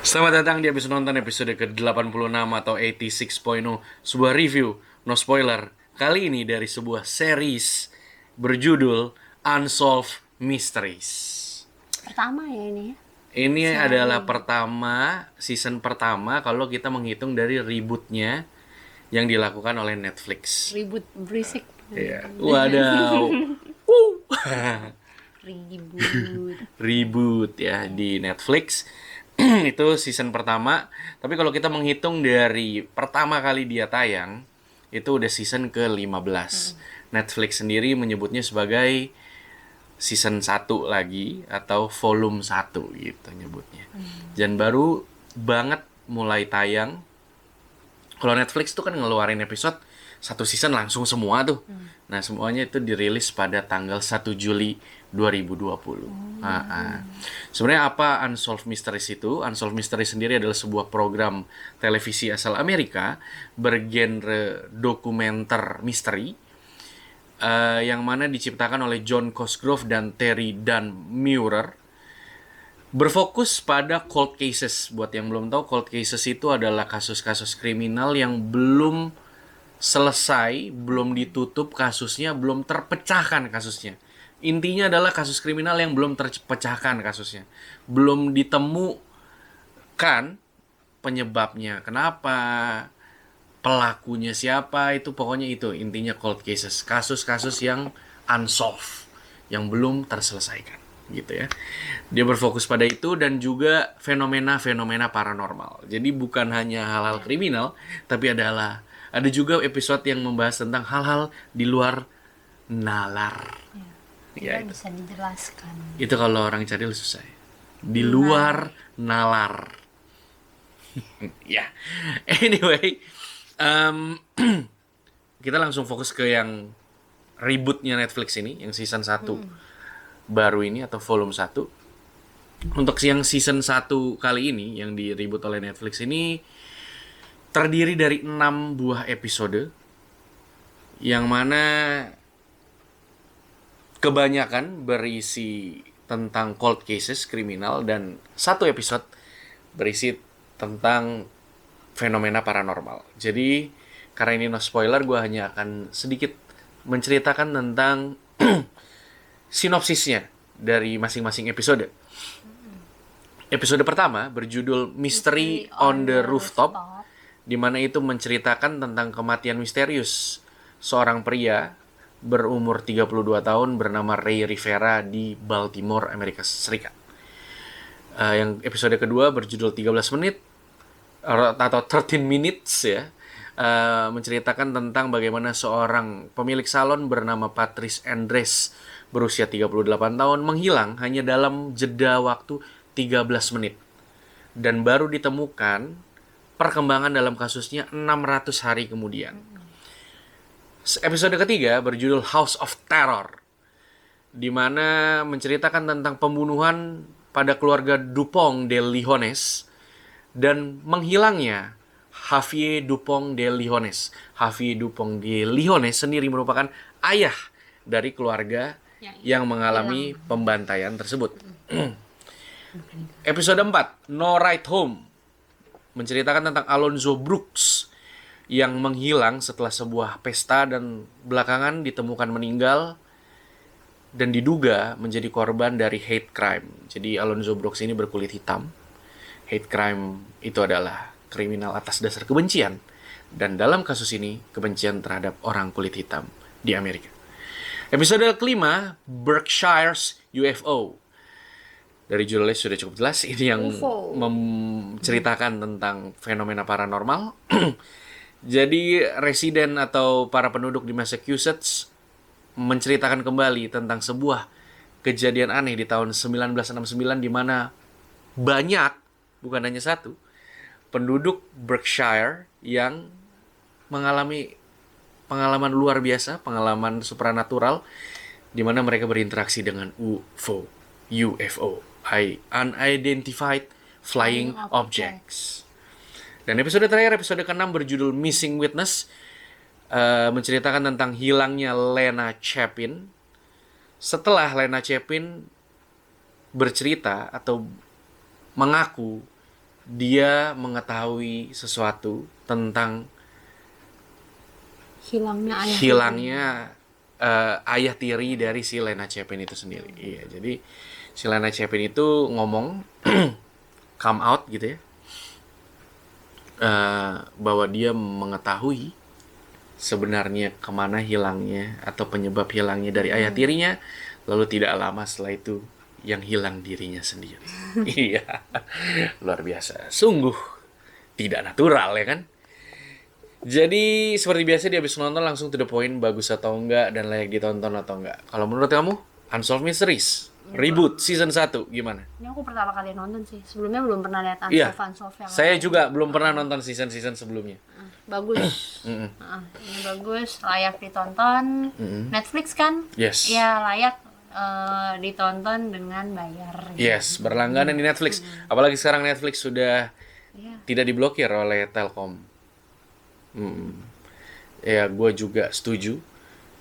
Selamat datang di episode nonton episode ke-86 atau 86.0, sebuah review, no spoiler. Kali ini dari sebuah series berjudul Unsolved Mysteries. Pertama ya ini ya. Ini adalah Seri. season pertama kalau kita menghitung dari rebootnya yang dilakukan oleh Netflix. Ribut berisik. Iya, wadaw. Woo. Ribut. Reboot ya di Netflix. Itu season pertama. Tapi kalau kita menghitung dari pertama kali dia tayang, itu udah season ke-15. Netflix sendiri menyebutnya sebagai season 1 lagi atau volume 1 gitu nyebutnya. Dan baru banget mulai tayang. Kalau Netflix tuh kan ngeluarin episode satu season langsung semua tuh. Nah, semuanya itu dirilis pada tanggal 1 Juli 2020. Sebenarnya apa Unsolved Mysteries itu? Unsolved Mysteries sendiri adalah sebuah program televisi asal Amerika bergenre dokumenter misteri, yang mana diciptakan oleh John Cosgrove dan Terry Dan Muir, berfokus pada cold cases. Buat yang belum tahu, cold cases itu adalah kasus-kasus kriminal yang belum selesai, belum ditutup kasusnya, belum terpecahkan kasusnya. Intinya adalah kasus kriminal yang belum terpecahkan kasusnya. Belum ditemukan penyebabnya, kenapa, pelakunya siapa, itu pokoknya itu intinya cold cases. Kasus-kasus yang unsolved, yang belum terselesaikan gitu ya. Dia berfokus pada itu dan juga fenomena-fenomena paranormal. Jadi bukan hanya hal-hal kriminal, tapi ada juga episode yang membahas tentang hal-hal di luar nalar. Ya Tidak itu. bisa dijelaskan. Itu kalau orang cari susah. Di luar nalar. Ya. Anyway, um, kita langsung fokus ke yang rebootnya Netflix ini, yang season 1 baru ini atau volume 1. Untuk yang season 1 kali ini yang di reboot oleh Netflix ini terdiri dari 6 buah episode, yang mana kebanyakan berisi tentang cold cases kriminal dan satu episode berisi tentang fenomena paranormal. Jadi karena ini no spoiler, gue hanya akan sedikit menceritakan tentang sinopsisnya dari masing-masing episode. Episode pertama berjudul Mystery on the Rooftop, di mana itu menceritakan tentang kematian misterius seorang pria berumur 32 tahun bernama Ray Rivera di Baltimore, Amerika Serikat. Yang episode kedua berjudul 13 menit atau 13 minutes ya, menceritakan tentang bagaimana seorang pemilik salon bernama Patrice Andres berusia 38 tahun menghilang hanya dalam jeda waktu 13 menit dan baru ditemukan perkembangan dalam kasusnya 600 hari kemudian. Episode ketiga berjudul House of Terror, di mana menceritakan tentang pembunuhan pada keluarga Dupont de Ligonnès dan menghilangnya Javier Dupont de Ligonnès. Javier Dupont de Ligonnès sendiri merupakan ayah dari keluarga yang mengalami pembantaian tersebut. Episode 4, No Ride Home, menceritakan tentang Alonzo Brooks yang menghilang setelah sebuah pesta dan belakangan ditemukan meninggal dan diduga menjadi korban dari hate crime. Jadi Alonzo Brooks ini berkulit hitam. Hate crime itu adalah kriminal atas dasar kebencian. Dan dalam kasus ini, kebencian terhadap orang kulit hitam di Amerika. Episode kelima, Berkshire's UFO. Dari judulnya sudah cukup jelas, ini yang menceritakan tentang fenomena paranormal. Jadi residen atau para penduduk di Massachusetts menceritakan kembali tentang sebuah kejadian aneh di tahun 1969, di mana banyak, bukan hanya satu, penduduk Berkshire yang mengalami pengalaman luar biasa, pengalaman supranatural, di mana mereka berinteraksi dengan UFO, Unidentified Flying Objects. Dan episode terakhir, episode ke-6 berjudul Missing Witness, menceritakan tentang hilangnya Lena Chapin. Setelah Lena Chapin bercerita atau mengaku dia mengetahui sesuatu tentang hilangnya ayah tiri dari si Lena Chapin itu sendiri. Iya, jadi si Lena Chapin itu ngomong come out gitu ya, bahwa dia mengetahui sebenarnya kemana hilangnya atau penyebab hilangnya dari ayah tirinya, lalu tidak lama setelah itu yang hilang dirinya sendiri. Iya, luar biasa, sungguh tidak natural ya kan. Jadi seperti biasa dia habis nonton langsung to the point, bagus atau enggak dan layak ditonton atau enggak. Kalau menurut kamu Unsolved Mysteries reboot season 1 gimana? Ini aku pertama kali nonton sih. Sebelumnya belum pernah lihat Iya, Unsolved yang saya lain. juga belum pernah nonton season-season sebelumnya. Bagus. Ini bagus, layak ditonton. Netflix kan? Yes. Ya layak ditonton dengan bayar. Yes, berlangganan di Netflix. Apalagi sekarang Netflix sudah Iya. tidak diblokir oleh Telkom. Ya, gue juga setuju.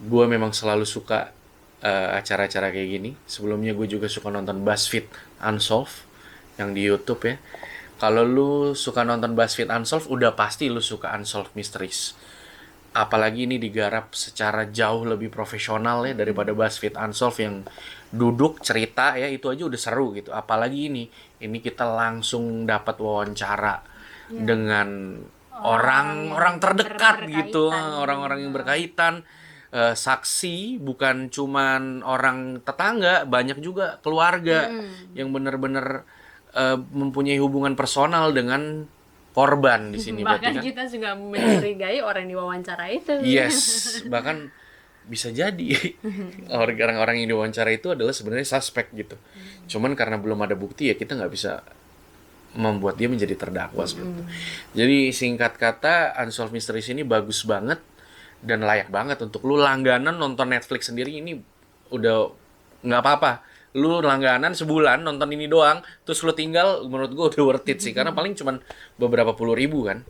Gue memang selalu suka acara-acara kayak gini. Sebelumnya gue juga suka nonton BuzzFeed Unsolved yang di YouTube ya. Kalau lu suka nonton BuzzFeed Unsolved, udah pasti lu suka Unsolved Mysteries. Apalagi ini digarap secara jauh lebih profesional ya daripada BuzzFeed Unsolved yang duduk cerita ya, itu aja udah seru gitu. Apalagi ini kita langsung dapat wawancara dengan orang-orang terdekat gitu, orang-orang yang berkaitan, saksi, bukan cuman orang tetangga, banyak juga keluarga yang benar-benar mempunyai hubungan personal dengan korban di sini berarti Bahkan kan. kita juga mencurigai orang yang diwawancara itu. Yes, bahkan bisa jadi orang-orang yang diwawancara itu adalah sebenarnya suspek gitu. Cuman karena belum ada bukti ya kita nggak bisa membuat dia menjadi terdakwa seperti itu. Jadi singkat kata Unsolved Mysteries ini bagus banget dan layak banget untuk lu langganan nonton Netflix sendiri. Ini udah nggak apa-apa. Lu langganan sebulan nonton ini doang, terus lu tinggal, menurut gua udah worth it sih. Karena paling cuman beberapa puluh ribu kan.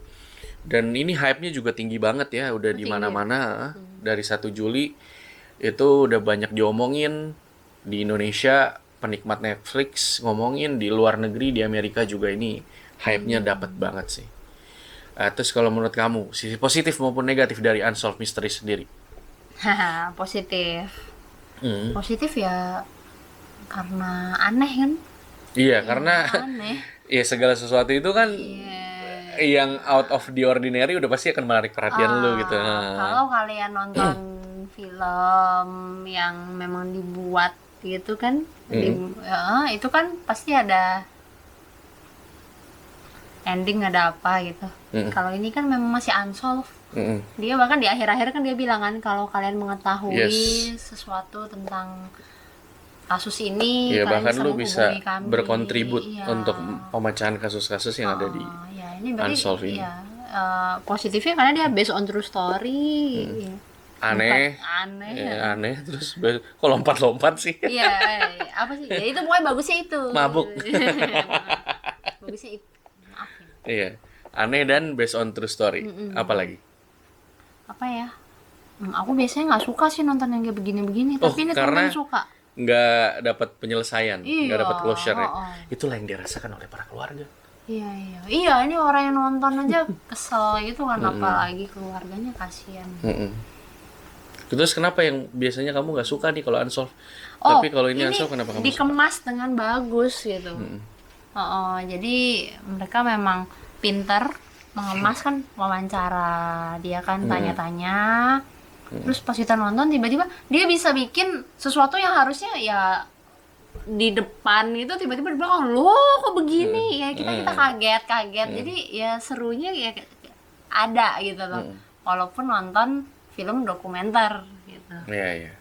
Dan ini hype-nya juga tinggi banget ya, udah di mana-mana. Dari 1 Juli itu udah banyak diomongin di Indonesia. Penikmat Netflix ngomongin, di luar negeri, di Amerika juga ini hype-nya dapat banget sih. Terus kalau menurut kamu, sisi positif maupun negatif dari Unsolved Mysteries sendiri? Haha, positif. Positif ya karena aneh kan? Iya, karena Aneh. ya segala sesuatu itu kan yang out of the ordinary udah pasti akan menarik perhatian lu gitu. Kalau kalian nonton film yang memang dibuat gitu kan, itu kan pasti ada ending, ada apa gitu. Kalau ini kan memang masih unsolved. Dia bahkan di akhir-akhir kan dia bilang kan kalau kalian mengetahui sesuatu tentang kasus ini, Ya, kalian bahkan lu bisa menghubungi kami. berkontribut Iya. untuk pemecahan kasus-kasus yang ada di Ya, ini berarti Unsolved ini. ya, positifnya karena dia based on true story. Aneh. Aneh. Ya, aneh terus kok lompat-lompat sih. Iya, apa sih? Ya itu pokoknya bagusnya itu. Mabuk. Bagusnya itu. Maaf ya. Iya, aneh dan based on true story. Apalagi? Apa ya? Aku biasanya nggak suka sih nonton yang kayak begini-begini, tapi ini karena temen suka. nggak dapat penyelesaian, nggak Iya, dapat closure ya. oh. Itulah yang dirasakan oleh para keluarga. Iya, ini orang yang nonton aja kesel gitu kan, apalagi keluarganya, kasihan. Terus kenapa yang biasanya kamu nggak suka nih kalau Unsolved? Tapi kalau ini Unsolved kenapa kamu suka? dikemas dengan bagus gitu. Jadi mereka memang pinter mengemas kan, wawancara dia kan, tanya-tanya. Terus pas kita nonton tiba-tiba dia bisa bikin sesuatu yang harusnya ya di depan itu tiba-tiba di belakang, loh kok begini ya, kita kaget. Jadi ya serunya ya ada gitu loh, walaupun nonton film dokumenter gitu. Iya.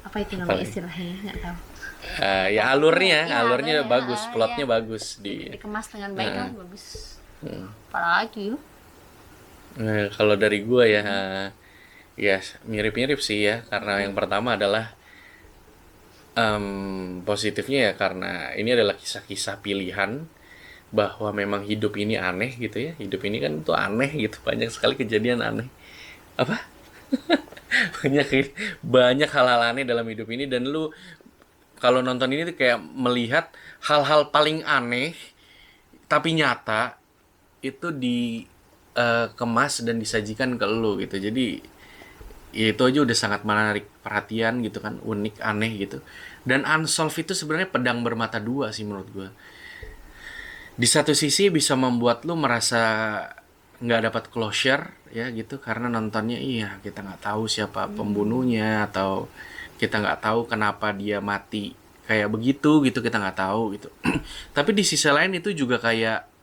Apa itu namanya istilahnya, nggak tahu. Ya alurnya alurnya, bagus, plotnya bagus Dikemas dengan baik kan, bagus. Apalagi kalau dari gua ya mirip-mirip sih ya, karena yang pertama adalah positifnya ya karena ini adalah kisah-kisah pilihan bahwa memang hidup ini aneh gitu ya. Hidup ini kan tuh aneh gitu, banyak sekali kejadian aneh. Apa? banyak hal-hal aneh dalam hidup ini, dan lu kalau nonton ini tuh kayak melihat hal-hal paling aneh tapi nyata itu dikemas dan disajikan ke lu gitu. Jadi ya itu aja udah sangat menarik perhatian gitu kan, unik, aneh gitu. Dan Unsolved itu sebenarnya pedang bermata dua sih menurut gue. Di satu sisi bisa membuat lu merasa nggak dapat closure ya gitu, karena nontonnya iya kita nggak tahu siapa pembunuhnya, atau kita nggak tahu kenapa dia mati kayak begitu gitu, kita nggak tahu gitu. Tapi di sisi lain itu juga kayak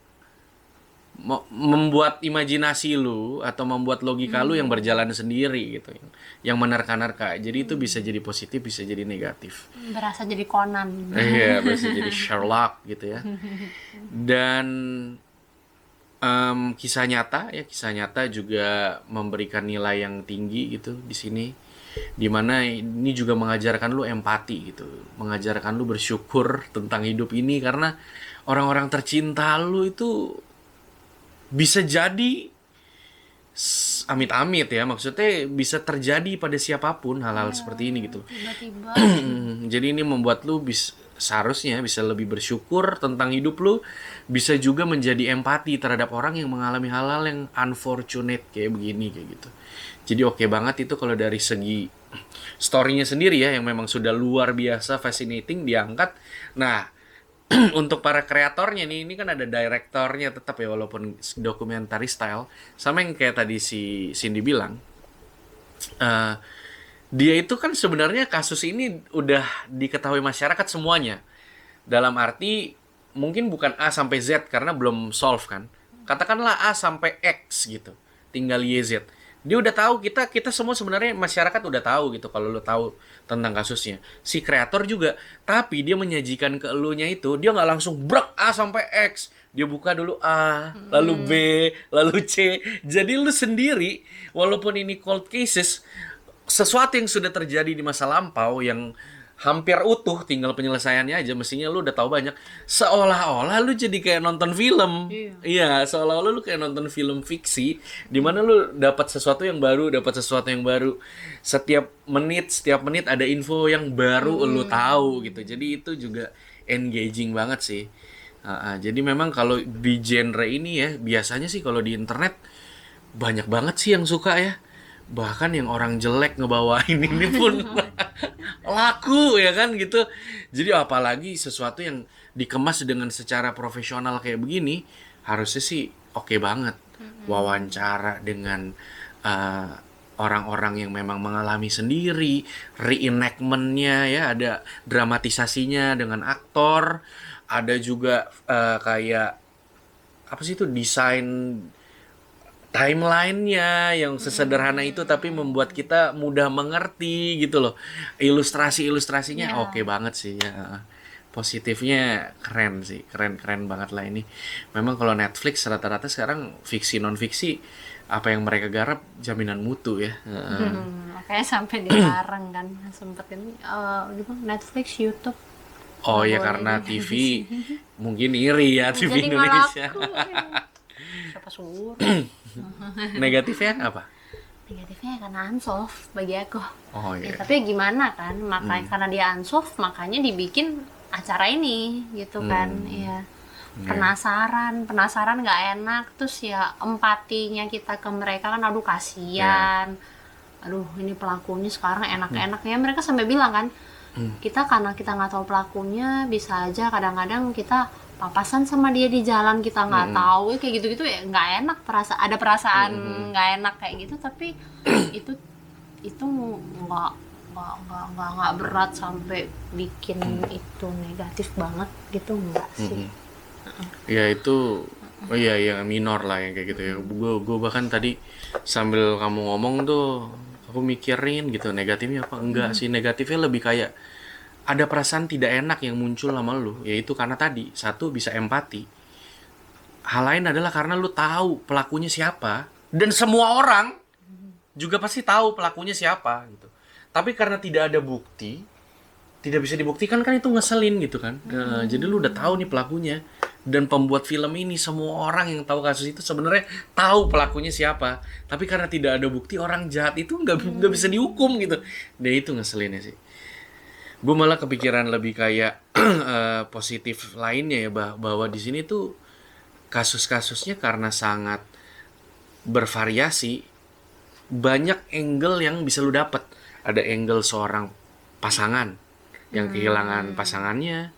membuat imajinasi lu atau membuat logika lu yang berjalan sendiri gitu, yang menerka-nerka. Jadi itu bisa jadi positif, bisa jadi negatif. Berasa jadi Conan. Iya, bisa jadi Sherlock gitu ya. Dan kisah nyata juga memberikan nilai yang tinggi gitu di sini. Dimana ini juga mengajarkan lu empati gitu, mengajarkan lu bersyukur tentang hidup ini, karena orang-orang tercinta lu itu bisa jadi amit-amit ya, maksudnya bisa terjadi pada siapapun hal-hal seperti ini gitu. Tiba-tiba. Jadi ini membuat lu seharusnya bisa lebih bersyukur tentang hidup lu, bisa juga menjadi empati terhadap orang yang mengalami hal-hal yang unfortunate kayak begini kayak gitu. Jadi oke banget itu kalau dari segi story-nya sendiri ya, yang memang sudah luar biasa fascinating diangkat. Nah, untuk para kreatornya nih, ini kan ada direktornya tetap ya, walaupun documentary style, sama yang kayak tadi si Cindy bilang, dia itu kan sebenarnya kasus ini udah diketahui masyarakat semuanya, dalam arti mungkin bukan A sampai Z karena belum solve kan, katakanlah A sampai X gitu, tinggal YZ. Dia udah tahu, kita semua sebenarnya masyarakat udah tahu gitu kalau lu tahu tentang kasusnya. Si kreator juga, tapi dia menyajikan ke elunya itu, dia nggak langsung brek A sampai X. Dia buka dulu A, lalu B, lalu C. Jadi lu sendiri, walaupun ini cold cases, sesuatu yang sudah terjadi di masa lampau yang hampir utuh, tinggal penyelesaiannya aja, mestinya lu udah tahu banyak. Seolah-olah lu jadi kayak nonton film. Iya, seolah-olah lu kayak nonton film fiksi di mana lu dapat sesuatu yang baru, Setiap menit ada info yang baru lu tahu gitu. Jadi itu juga engaging banget sih. Jadi memang kalau di genre ini ya, biasanya sih kalau di internet banyak banget sih yang suka ya. Bahkan yang orang jelek ngebawain ini pun laku ya kan gitu. Jadi apalagi sesuatu yang dikemas dengan secara profesional kayak begini, harusnya sih oke banget. Wawancara dengan orang-orang yang memang mengalami sendiri, reenactment-nya ya, ada dramatisasinya dengan aktor, ada juga kayak apa sih itu, desain timeline-nya yang sesederhana itu tapi membuat kita mudah mengerti gitu loh. Ilustrasinya oke banget sih ya. Positifnya keren sih, keren banget lah ini. Memang kalau Netflix rata-rata sekarang fiksi non fiksi apa yang mereka garap jaminan mutu ya. Makanya sampai dilarang kan, sempetin Netflix, YouTube. Oh ya, karena TV mungkin iri ya, TV Jadi Indonesia. Siapa suruh? Negatifnya apa? Negatifnya karena unsolved bagi aku. Oh iya. Tapi gimana kan, makanya karena dia unsolved makanya dibikin acara ini gitu kan. Iya. Penasaran nggak enak, terus ya empatinya kita ke mereka kan, aduh kasihan. Aduh ini pelakunya sekarang enak-enaknya, mereka sampai bilang kan, kita karena kita nggak tahu pelakunya, bisa aja kadang-kadang kita papasan sama dia di jalan, kita nggak tahu kayak gitu-gitu ya, nggak enak, ada perasaan nggak enak kayak gitu. Tapi itu nggak berat sampai bikin itu negatif banget gitu, nggak sih. Ya itu yang minor lah yang kayak gitu ya. Gue bahkan tadi sambil kamu ngomong tuh aku mikirin gitu, negatifnya apa enggak sih. Negatifnya lebih kayak ada perasaan tidak enak yang muncul sama lu, yaitu karena tadi, satu bisa empati, hal lain adalah karena lu tahu pelakunya siapa, dan semua orang juga pasti tahu pelakunya siapa gitu. Tapi karena tidak ada bukti, tidak bisa dibuktikan kan, itu ngeselin gitu kan. Jadi lu udah tahu nih pelakunya, dan pembuat film ini, semua orang yang tahu kasus itu sebenarnya tahu pelakunya siapa, tapi karena tidak ada bukti, orang jahat itu nggak bisa dihukum gitu. Dan itu ngeselinnya sih. Gue malah kepikiran lebih kayak positif lainnya ya, bahwa di sini tuh kasus-kasusnya karena sangat bervariasi, banyak angle yang bisa lu dapat. Ada angle seorang pasangan yang kehilangan pasangannya,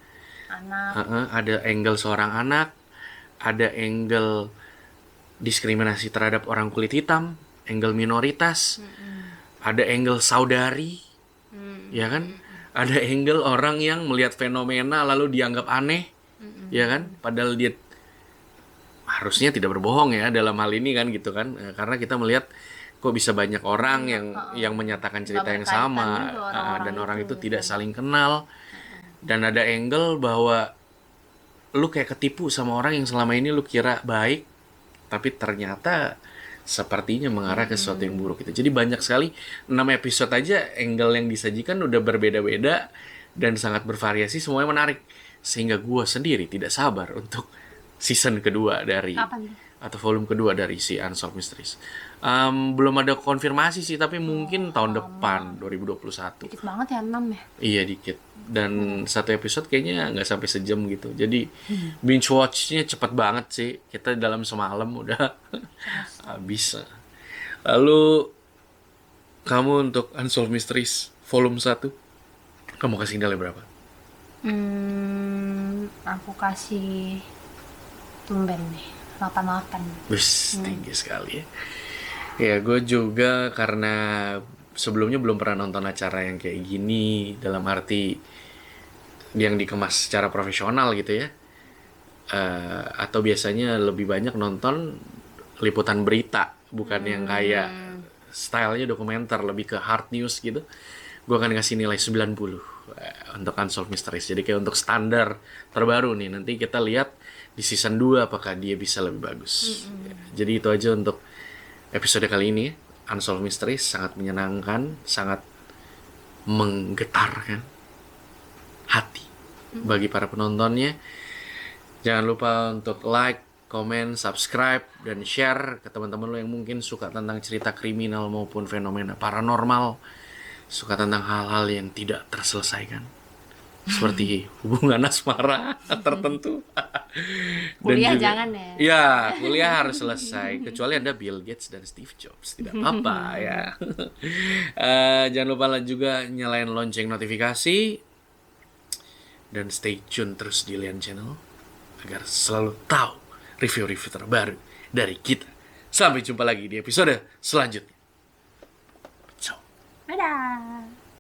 Anak. ada angle seorang anak, ada angle diskriminasi terhadap orang kulit hitam, angle minoritas, ada angle saudari, ya kan? Ada angle orang yang melihat fenomena lalu dianggap aneh, ya kan? Padahal dia harusnya tidak berbohong ya dalam hal ini kan gitu kan. Karena kita melihat kok bisa banyak orang yang menyatakan cerita yang berkaitan sama, juga orang-orang dan orang itu gitu. tidak saling kenal. Dan ada angle bahwa lu kayak ketipu sama orang yang selama ini lu kira baik, tapi ternyata sepertinya mengarah ke sesuatu yang buruk gitu. Jadi banyak sekali, 6 episode aja angle yang disajikan udah berbeda-beda dan sangat bervariasi, semuanya menarik. Sehingga gue sendiri tidak sabar untuk season kedua dari Kapan tuh? atau volume kedua dari si Unsolved Mysteries. Belum ada konfirmasi sih, tapi mungkin tahun depan 2021. Dikit banget ya 6 ya. Iya dikit. Dan satu episode kayaknya nggak sampai sejam gitu. Jadi binge watch-nya cepet banget sih. Kita dalam semalam udah habis. Lalu kamu untuk Unsolved Mysteries volume 1 kamu kasih nilai berapa? Aku kasih tumben nih 88. Wis, tinggi sekali ya. Ya, gue juga karena sebelumnya belum pernah nonton acara yang kayak gini, dalam arti yang dikemas secara profesional gitu ya. Atau biasanya lebih banyak nonton liputan berita, bukan yang kayak stylenya dokumenter, lebih ke hard news gitu. Gue akan kasih nilai 90 untuk Unsolved Mysteries. Jadi kayak untuk standar terbaru nih. Nanti kita lihat di season 2 apakah dia bisa lebih bagus. Jadi itu aja untuk episode kali ini. Unsolved Mysteries sangat menyenangkan, sangat menggetarkan hati bagi para penontonnya. Jangan lupa untuk like, komen, subscribe, dan share ke teman-teman lo yang mungkin suka tentang cerita kriminal maupun fenomena paranormal, suka tentang hal-hal yang tidak terselesaikan, seperti hubungan asmara tertentu. Kuliah jangan ya. Ya, kuliah harus selesai. Kecuali Anda Bill Gates dan Steve Jobs. Tidak apa-apa ya. Jangan lupa juga nyalain lonceng notifikasi. Dan stay tune terus di Lian Channel agar selalu tahu review-review terbaru dari kita. Sampai jumpa lagi di episode selanjutnya. Ciao. Dadah.